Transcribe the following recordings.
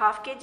½ kg،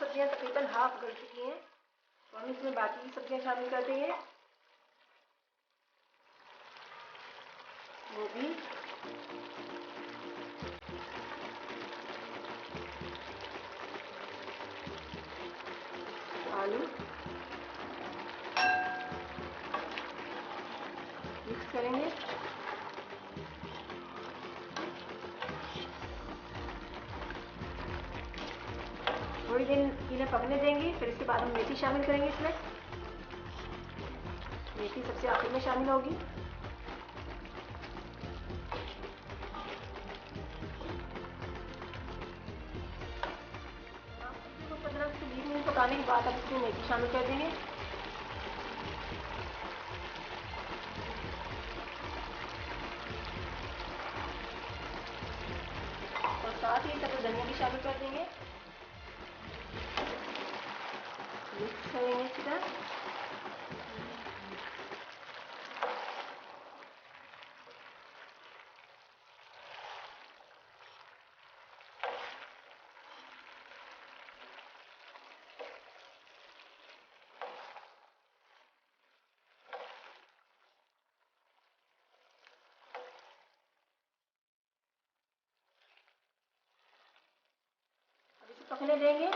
सब्जियां तकरीबन हाफ गल चुकी हैं, तो हम इसमें बाकी की सब्जियां शामिल कर देंगे। गोभी, आलू मिक्स करेंगे। थोड़ी देर इन्हें पकने देंगे, फिर इसके बाद हम मेथी शामिल करेंगे। इसमें मेथी सबसे आखिर में शामिल होगी। तो 15 से 20 मिनट पकाने के बाद अब इसमें मेथी शामिल कर देंगे। और साथ ही सब धनिया भी शामिल कर देंगे। मिक्स करेंगे अच्छी तरह। अब इसे पकने देंगे।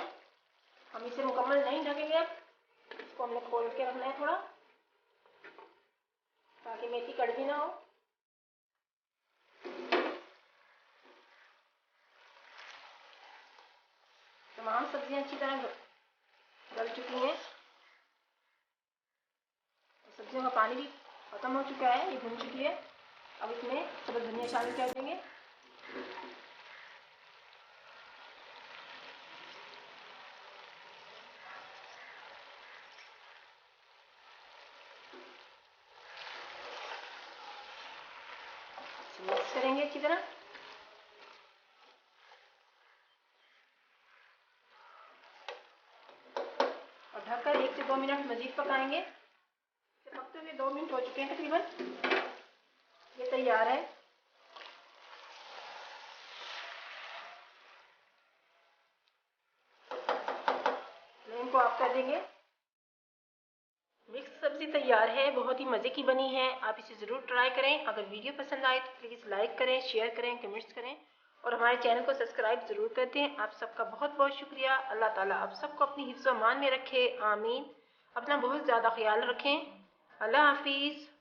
हम इसे मुकम्मल नहीं ढकेंगे। अब इसको हमने खोल के रखना है थोड़ा, ताकि मेथी कड़वी ना हो। तमाम सब्जियां अच्छी तरह गल चुकी हैं। सब्जियों का पानी भी खत्म हो चुका है, ये भुन चुकी है। अब इसमें सब्ज़ धनिया शामिल कर देंगे। मिक्स करेंगे अच्छी तरह। और ढककर 1 से 2 मिनट मजीद पकाएंगे। पकते हुए 2 मिनट हो चुके हैं तकरीबन। ये तैयार है। फ्लेम को ऑफ कर देंगे। मिक्स सब्ज़ी तैयार है, बहुत ही मज़े की बनी है। आप इसे ज़रूर ट्राई करें। अगर वीडियो पसंद आए तो प्लीज़ लाइक करें, शेयर करें, कमेंट्स करें और हमारे चैनल को सब्सक्राइब ज़रूर कर दें। आप सबका बहुत बहुत शुक्रिया। अल्लाह ताला आप सबको अपनी हिफ्ज़-ओ-अमान में रखे, आमीन। अपना बहुत ज़्यादा ख्याल रखें। अल्लाह हाफिज़।